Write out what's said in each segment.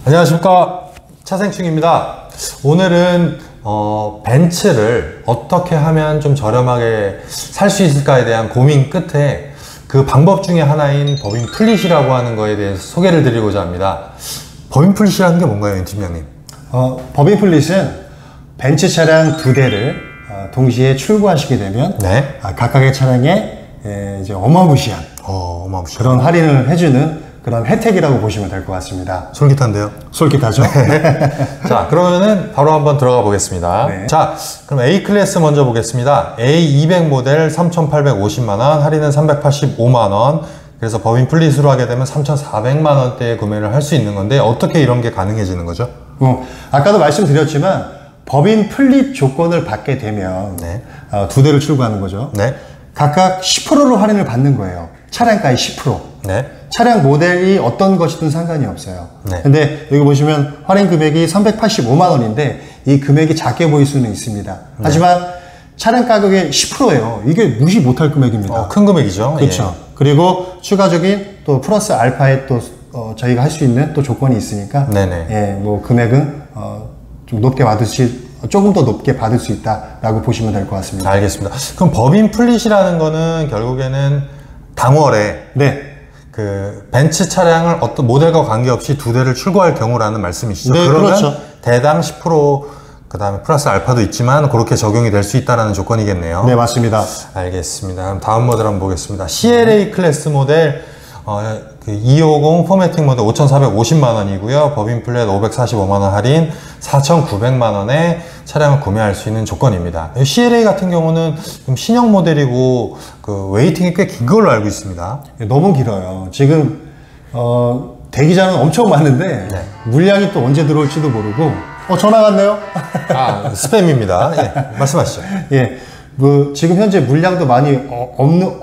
안녕하십니까, 차생충입니다. 오늘은 벤츠를 어떻게 하면 좀 저렴하게 살 수 있을까에 대한 고민 끝에 그 방법 중에 하나인 법인 플릿이라고 하는 거에 대해서 소개를 드리고자 합니다. 법인 플릿이라는 게 뭔가요, 윤 팀장님? 법인 플릿은 벤츠 차량 2대를 동시에 출고하시게 되면 네. 각각의 차량에 이제 어마무시한 그런 할인을 해주는 그런 혜택이라고 보시면 될 것 같습니다. 솔깃한데요? 솔깃하죠? 자, 그러면은 바로 한번 들어가 보겠습니다. 네. 자, 그럼 A클래스 먼저 보겠습니다. A200 모델 3,850만원, 할인은 385만원. 그래서 법인 플릿으로 하게 되면 3,400만원대에 구매를 할 수 있는 건데, 어떻게 이런 게 가능해지는 거죠? 아까도 말씀드렸지만 법인 플릿 조건을 받게 되면 네. 2대를 출고하는 거죠. 네. 각각 10%로 할인을 받는 거예요. 차량가의 10%. 네. 차량 모델이 어떤 것이든 상관이 없어요. 네. 근데 여기 보시면 할인 금액이 385만 원인데 이 금액이 작게 보일 수는 있습니다. 하지만 차량 가격의 10%예요. 이게 무시 못할 금액입니다. 큰 금액이죠. 그렇죠. 예. 그리고 추가적인 또 플러스 알파에 또 저희가 할 수 있는 또 조건이 있으니까 네네. 예, 뭐 금액은 좀 높게 조금 더 높게 받을 수 있다라고 보시면 될 것 같습니다. 알겠습니다. 그럼 법인 플릿이라는 거는 결국에는 당월에 네. 그 벤츠 차량을 어떤 모델과 관계없이 2대를 출고할 경우라는 말씀이시죠? 네, 그러면 그렇죠. 대당 10% 그다음에 플러스 알파도 있지만 그렇게 적용이 될 수 있다는 조건이겠네요. 네, 맞습니다. 알겠습니다. 그럼 다음 모델 한번 보겠습니다. CLA 클래스 모델 250 포매팅 모델 5,450만원이고요. 법인 플랫 545만원 할인 4,900만원에 차량을 구매할 수 있는 조건입니다. CLA 같은 경우는 좀 신형 모델이고 그 웨이팅이 꽤 긴 걸로 알고 있습니다. 너무 길어요. 지금 대기자는 엄청 많은데 네. 물량이 또 언제 들어올지도 모르고 전화 왔네요. 스팸입니다. 예, 말씀하시죠. 예, 뭐 지금 현재 물량도 많이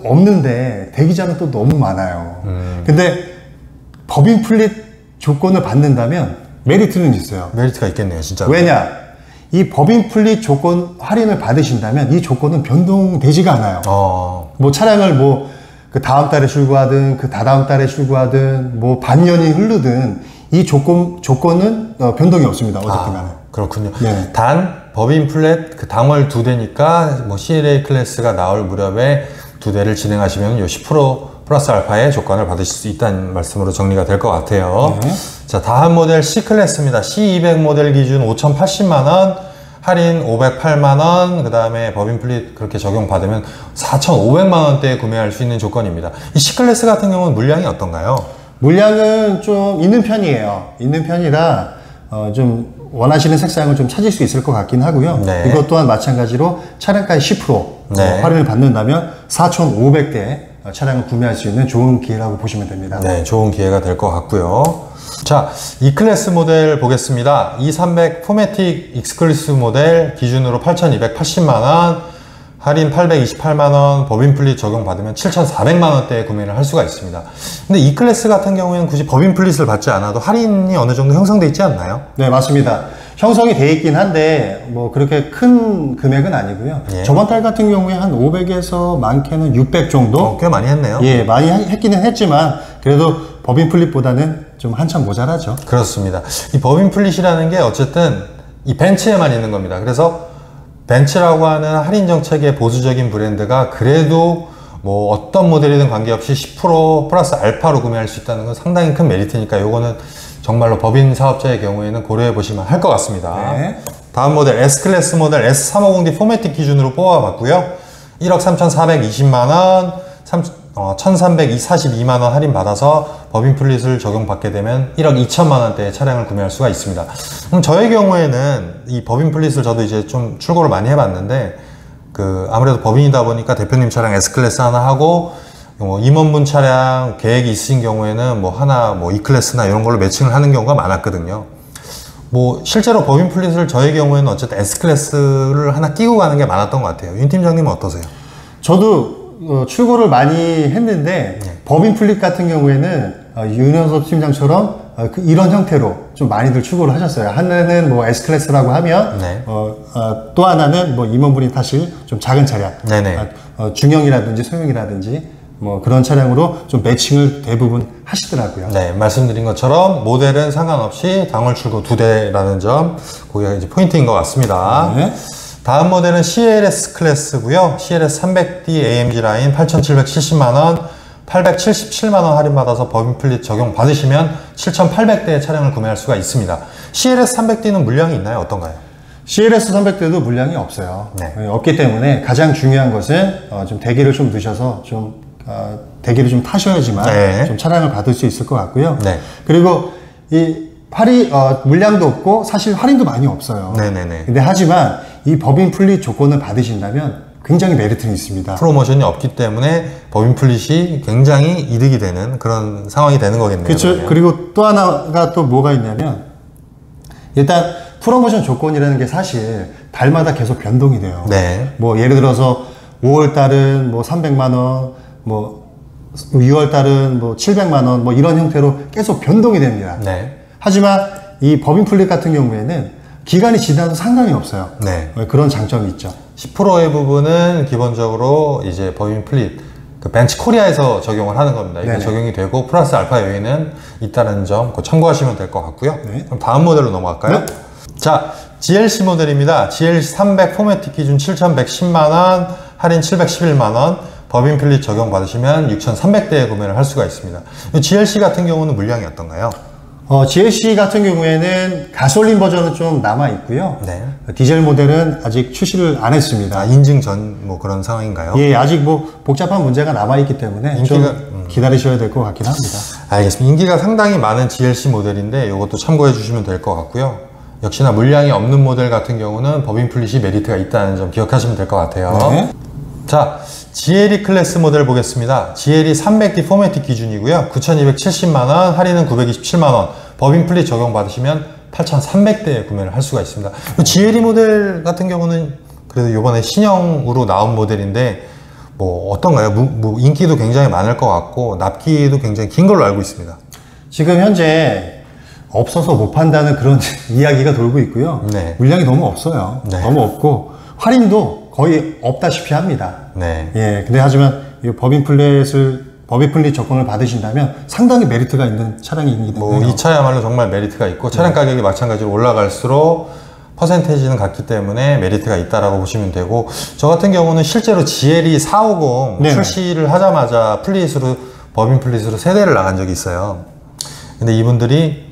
없는데 대기자는 또 너무 많아요. 근데 법인 플릿 조건을 받는다면 메리트는 있어요. 메리트가 있겠네요, 진짜. 왜냐? 이 법인 플릿 조건 할인을 받으신다면 이 조건은 변동되지가 않아요. 뭐 차량을 그 다음 달에 출고하든 그 다다음 달에 출고하든 뭐 반년이 흐르든 이 조건은 변동이 없습니다. 어쨌든 간에. 그렇군요. 네. 단 법인 플랫 그 당월 2대니까 뭐 CLA 클래스가 나올 무렵에 2대를 진행하시면 요 10% 플러스 알파의 조건을 받으실 수 있다는 말씀으로 정리가 될 것 같아요. 네. 자, 다음 모델 C클래스입니다. C200 모델 기준 5,080만원, 할인 508만원, 그 다음에 법인 플릿 그렇게 적용받으면 4,500만원대에 구매할 수 있는 조건입니다. 이 C클래스 같은 경우는 물량이 어떤가요? 물량은 좀 있는 편이에요. 있는 편이라 좀 원하시는 색상을 좀 찾을 수 있을 것 같긴 하고요. 네. 이것 또한 마찬가지로 차량가의 10% 네. 할인을 받는다면 4,500대 차량을 구매할 수 있는 좋은 기회라고 보시면 됩니다. 네, 좋은 기회가 될 것 같고요. 자, E클래스 모델 보겠습니다. E300 포매틱 익스클루시브 모델 기준으로 8,280만원, 할인 828만원, 법인 플릿 적용받으면 7,400만원대에 구매를 할 수가 있습니다. 근데 E클래스 같은 경우에는 굳이 법인 플릿을 받지 않아도 할인이 어느 정도 형성되어 있지 않나요? 네, 맞습니다. 형성이 돼 있긴 한데 뭐 그렇게 큰 금액은 아니고요. 예. 저번 달 같은 경우에 한 500에서 많게는 600 정도? 꽤 많이 했네요. 예, 많이 했기는 했지만 그래도 법인 플릿보다는 좀 한참 모자라죠. 그렇습니다. 이 법인 플릿이라는 게 어쨌든 이 벤츠에만 있는 겁니다. 그래서 벤츠라고 하는 할인 정책의 보수적인 브랜드가 그래도 뭐 어떤 모델이든 관계없이 10% 플러스 알파로 구매할 수 있다는 건 상당히 큰 메리트니까 요거는 정말로 법인 사업자의 경우에는 고려해 보시면 할 것 같습니다. 네. 다음 모델 S클래스 모델 S350D 포매틱 기준으로 뽑아봤고요. 1억 3,420만원, 1,342만원 할인 받아서 법인 플릿을 적용받게 되면 1억 2천만원대의 차량을 구매할 수가 있습니다. 그럼 저의 경우에는 이 법인 플릿을 저도 이제 좀 출고를 많이 해봤는데 아무래도 법인이다 보니까 대표님 차량 S클래스 하나 하고 임원분 차량 계획이 있으신 경우에는 E클래스나 이런 걸로 매칭을 하는 경우가 많았거든요. 실제로 법인 플릿을 저의 경우에는 어쨌든 S클래스를 하나 끼고 가는 게 많았던 것 같아요. 윤 팀장님은 어떠세요? 저도 출고를 많이 했는데 법인 플릿 같은 경우에는 윤현섭 팀장처럼 이런 형태로 좀 많이들 출고를 하셨어요. 하나는 S클래스라고 하면 네. 또 하나는 임원분이 타실 좀 작은 차량, 네네. 중형이라든지 소형이라든지 그런 차량으로 좀 매칭을 대부분 하시더라고요. 네, 말씀드린 것처럼 모델은 상관없이 당월 출고 2대라는 점, 거기가 이제 포인트인 것 같습니다. 네. 다음 모델은 CLS 클래스고요. CLS 300D AMG 라인 8,770만원, 877만원 할인받아서 법인 플릿 적용 받으시면 7,800대의 차량을 구매할 수가 있습니다. CLS 300D는 물량이 있나요? 어떤가요? CLS 300대도 물량이 없어요. 네. 없기 때문에 가장 중요한 것은 좀 대기를 좀 두셔서 좀 대기를 좀 타셔야지만 네. 좀 차량을 받을 수 있을 것 같고요. 네. 그리고 이 물량도 없고 사실 할인도 많이 없어요. 네네네. 근데 하지만 이 법인 플릿 조건을 받으신다면 굉장히 메리트는 있습니다. 프로모션이 없기 때문에 법인 플릿이 굉장히 이득이 되는 그런 상황이 되는 거겠네요. 그렇죠. 그러면. 그리고 또 하나가 또 뭐가 있냐면 일단 프로모션 조건이라는 게 사실 달마다 계속 변동이 돼요. 네. 뭐 예를 들어서 5월 달은 뭐 300만 원, 뭐 6월 달은 뭐 700만 원, 뭐 이런 형태로 계속 변동이 됩니다. 네. 하지만 이 법인 플릿 같은 경우에는 기간이 지나도 상관이 없어요. 네. 그런 장점이 있죠. 10%의 부분은 기본적으로 이제 법인 플릿 그 벤츠 코리아에서 적용을 하는 겁니다. 이게 네네. 적용이 되고 플러스 알파 요인은 있다는 점 참고하시면 될 것 같고요. 네. 그럼 다음 모델로 넘어갈까요? 네. 자, GLC 모델입니다. GLC 300 포매틱 기준 7,110만원, 할인 711만원, 법인 플릿 적용 받으시면 6,300대에 구매를 할 수가 있습니다. GLC 같은 경우는 물량이 어떤가요? GLC 같은 경우에는 가솔린 버전은 좀 남아 있고요. 네. 디젤 모델은 아직 출시를 안 했습니다. 인증 전 뭐 그런 상황인가요? 예, 아직 뭐 복잡한 문제가 남아 있기 때문에 좀 기다리셔야 될 것 같긴 합니다. 알겠습니다. 인기가 상당히 많은 GLC 모델인데 이것도 참고해 주시면 될 것 같고요. 역시나 물량이 없는 모델 같은 경우는 법인 플릿이 메리트가 있다는 점 기억하시면 될 것 같아요. 네. 자, GLE 클래스 모델 보겠습니다. GLE 300D 포매틱 기준이고요. 9,270만원, 할인은 927만원, 법인 플릿 적용 받으시면 8,300대에 구매를 할 수가 있습니다. GLE 모델 같은 경우는 그래도 이번에 신형으로 나온 모델인데 뭐 어떤가요? 인기도 굉장히 많을 것 같고 납기도 굉장히 긴 걸로 알고 있습니다. 지금 현재 없어서 못 판다는 그런 이야기가 돌고 있고요. 네. 물량이 너무 없어요. 네. 너무 없고 할인도 거의 없다시피 합니다. 네. 예, 근데 하지만 이 법인 플릿 조건을 받으신다면 상당히 메리트가 있는 차량이기 때문에 이 차야말로 정말 메리트가 있고 차량 가격이 마찬가지로 올라갈수록 퍼센테이지는 같기 때문에 메리트가 있다라고 보시면 되고, 저 같은 경우는 실제로 GLE 450 네네. 출시를 하자마자 법인 플릿으로 세대를 나간 적이 있어요. 근데 이분들이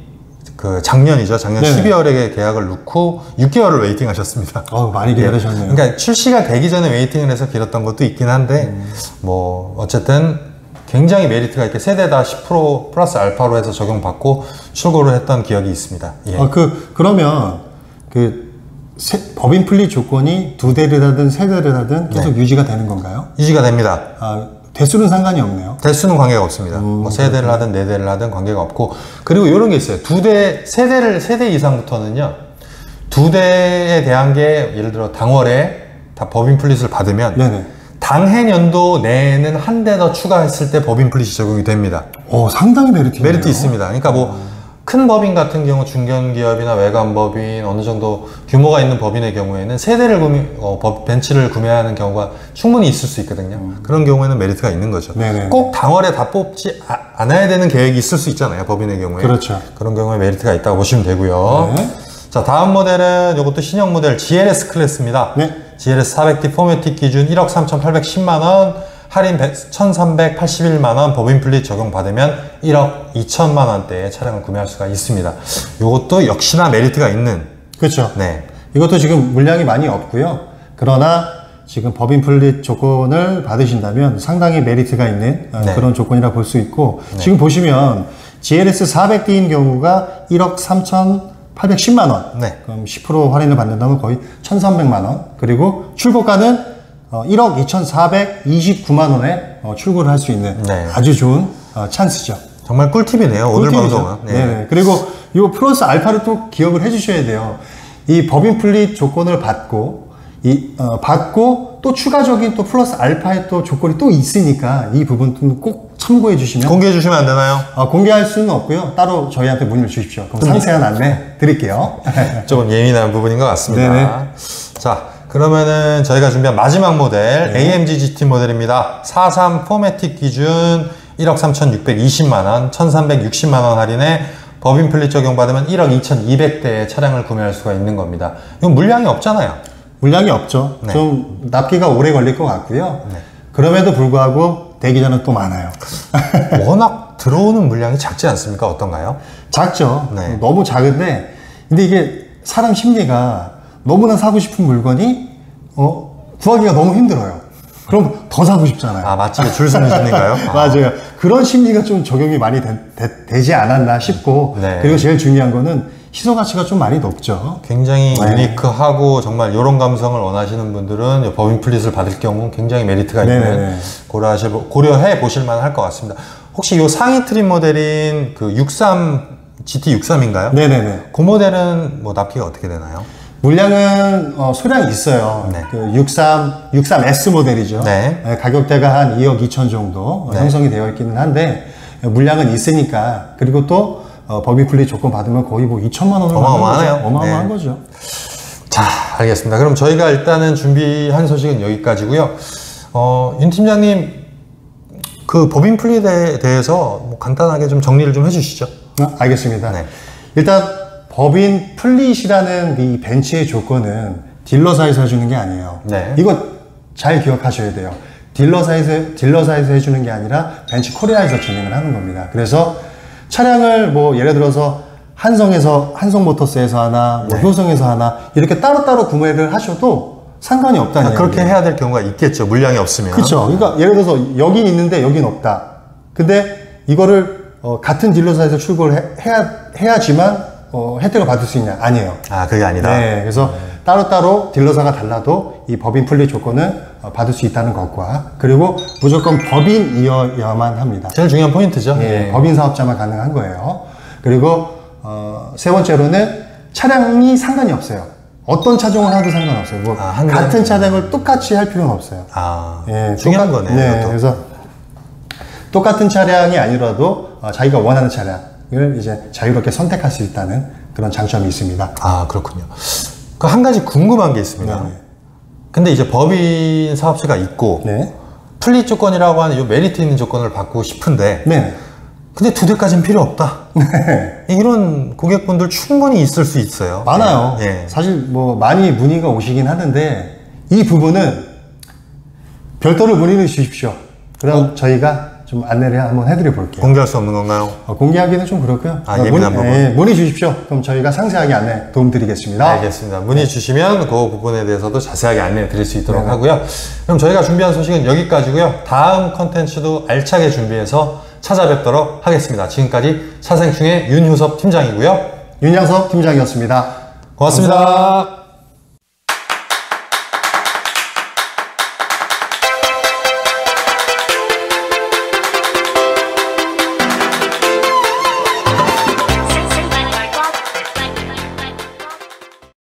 작년이죠. 작년 네네. 12월에 계약을 넣고 6개월을 웨이팅 하셨습니다. 많이 기다리셨네요. 그러니까 출시가 되기 전에 웨이팅을 해서 길었던 것도 있긴 한데, 뭐, 어쨌든 굉장히 메리트가 있게 세대 다 10% 플러스 알파로 해서 적용받고 출고를 했던 기억이 있습니다. 예. 그러면 법인 플릿 조건이 2대를 하든 3대를 하든 계속 유지가 되는 건가요? 유지가 됩니다. 대수는 상관이 없네요. 대수는 관계가 없습니다. 뭐 세대를 하든 4대를 하든 관계가 없고, 그리고 이런 게 있어요. 3대 이상부터는요, 2대에 대한 게 예를 들어 당월에 다 법인 플릿을 받으면 네네. 당해 연도 내에는 한 대 더 추가했을 때 법인 플릿이 적용이 됩니다. 상당히 메리트 있습니다. 그러니까 뭐 큰 법인 같은 경우 중견기업이나 외관법인 어느 정도 규모가 있는 법인의 경우에는 세대를 벤츠를 구매하는 경우가 충분히 있을 수 있거든요. 그런 경우에는 메리트가 있는 거죠. 네네. 꼭 당월에 다 뽑지 않아야 되는 계획이 있을 수 있잖아요. 법인의 경우에. 그렇죠. 그런 경우에 메리트가 있다고 보시면 되고요. 네. 자, 다음 모델은 이것도 신형 모델 GLS 클래스입니다. 네. GLS 400D 포매틱 기준 1억 3,810만원, 할인 1,381만원, 법인 플릿 적용 받으면 1억 2천만원대의 차량을 구매할 수가 있습니다. 이것도 역시나 메리트가 있는. 그렇죠. 네. 이것도 지금 물량이 많이 없고요. 그러나 지금 법인 플릿 조건을 받으신다면 상당히 메리트가 있는 네. 그런 조건이라 볼 수 있고, 지금 보시면 GLS 400D인 경우가 1억 3,810만원. 네. 그럼 10% 할인을 받는다면 거의 1,300만원. 그리고 출고가는 1억 2,429만원에 출고를 할 수 있는 네. 아주 좋은 찬스죠. 정말 꿀팁이네요. 오늘 방송은. 네. 네. 그리고 이 플러스 알파를 또 기억을 해주셔야 돼요. 이 법인 플릿 조건을 받고 또 추가적인 또 플러스 알파의 또 조건이 또 있으니까 이 부분도 꼭 참고해 주시면. 공개해 주시면 안 되나요? 공개할 수는 없고요. 따로 저희한테 문의를 주십시오. 그럼 상세한 안내 드릴게요. 조금 예민한 부분인 것 같습니다. 네네. 자, 그러면은 저희가 준비한 마지막 모델 AMG GT 모델입니다. 43 포매틱 기준 1억 3,620만 원, 1,360만 원 할인에 법인 플릿 적용받으면 1억 2,200대의 차량을 구매할 수가 있는 겁니다. 이건 물량이 없잖아요. 물량이 없죠. 네. 좀 납기가 오래 걸릴 것 같고요. 네. 그럼에도 불구하고 대기자는 또 많아요. 워낙 들어오는 물량이 작지 않습니까? 어떤가요? 작죠. 네. 너무 작은데, 근데 이게 사람 심리가 너무나 사고 싶은 물건이 구하기가 너무 힘들어요. 그럼 더 사고 싶잖아요. 아, 마치 줄 서는 심리인가요? 맞아요. 그런 심리가 좀 적용이 많이 되지 않았나 싶고, 네. 그리고 제일 중요한 거는 희소 가치가 좀 많이 높죠. 굉장히 네. 유니크하고 정말 이런 감성을 원하시는 분들은 법인 플릿을 받을 경우는 굉장히 메리트가 있는 네네네. 고려해 보실 만할 것 같습니다. 혹시 이 상위 트림 모델인 그 63 GT63인가요? 네네네. 그 모델은 뭐 납기가 어떻게 되나요? 물량은 소량이 있어요. 네. 그 63S 모델이죠. 네. 가격대가 한 2억 2천 정도 네. 형성이 되어 있기는 한데 물량은 있으니까, 그리고 또 법인 플릿 조건 받으면 거의 뭐 2천만 원을 어마어마하네요. 어마어마한 네. 거죠. 자, 알겠습니다. 그럼 저희가 일단은 준비한 소식은 여기까지고요. 윤 팀장님, 그 법인 플릿에 대해서 뭐 간단하게 좀 정리를 좀 해주시죠. 알겠습니다. 네. 일단 법인 플릿이라는 이 벤츠의 조건은 딜러사에서 해주는 게 아니에요. 네. 이거 잘 기억하셔야 돼요. 딜러사에서 해주는 게 아니라 벤츠 코리아에서 진행을 하는 겁니다. 그래서 차량을 뭐 예를 들어서 한성모터스에서 하나, 뭐 네. 효성에서 하나, 이렇게 따로따로 구매를 하셔도 상관이 없다는 그렇게 얘기예요. 해야 될 경우가 있겠죠. 물량이 없으면. 그렇죠. 그러니까 예를 들어서 여긴 있는데 여긴 없다. 근데 이거를 같은 딜러사에서 출고를 해야지만 혜택을 받을 수 있냐? 아니에요. 아, 그게 아니다. 네, 그래서 따로따로 딜러사가 달라도 이 법인 플릿 조건은 받을 수 있다는 것과, 그리고 무조건 법인이어야만 합니다. 제일 중요한 포인트죠. 예, 법인 사업자만 가능한 거예요. 그리고 세 번째로는 차량이 상관이 없어요. 어떤 차종을 하도 상관없어요. 뭐 같은 차량을 똑같이 할 필요는 없어요. 아, 예, 중요한 거네요. 네, 이것도. 그래서 똑같은 차량이 아니라도 자기가 원하는 차량을 이제 자유롭게 선택할 수 있다는 그런 장점이 있습니다. 아, 그렇군요. 그 한 가지 궁금한 게 있습니다. 네. 근데 이제 법인 사업체가 있고 네. 플릿 조건이라고 하는 이 메리트 있는 조건을 받고 싶은데 네. 근데 2대까지는 필요 없다. 네. 이런 고객분들 충분히 있을 수 있어요. 많아요. 예. 사실 뭐 많이 문의가 오시긴 하는데 이 부분은 별도로 문의를 주십시오. 그럼 저희가 좀 안내를 한번 해드려 볼게요. 공개할 수 없는 건가요? 공개하기는 좀 그렇고요. 아, 예민한 부분. 예, 문의 주십시오. 그럼 저희가 상세하게 안내 도움드리겠습니다. 알겠습니다. 문의 주시면 그 부분에 대해서도 자세하게 안내 드릴 수 있도록 하고요. 그럼 저희가 준비한 소식은 여기까지고요. 다음 컨텐츠도 알차게 준비해서 찾아뵙도록 하겠습니다. 지금까지 차생충의 윤효섭 팀장이고요. 윤양섭 팀장이었습니다. 고맙습니다. 감사합니다.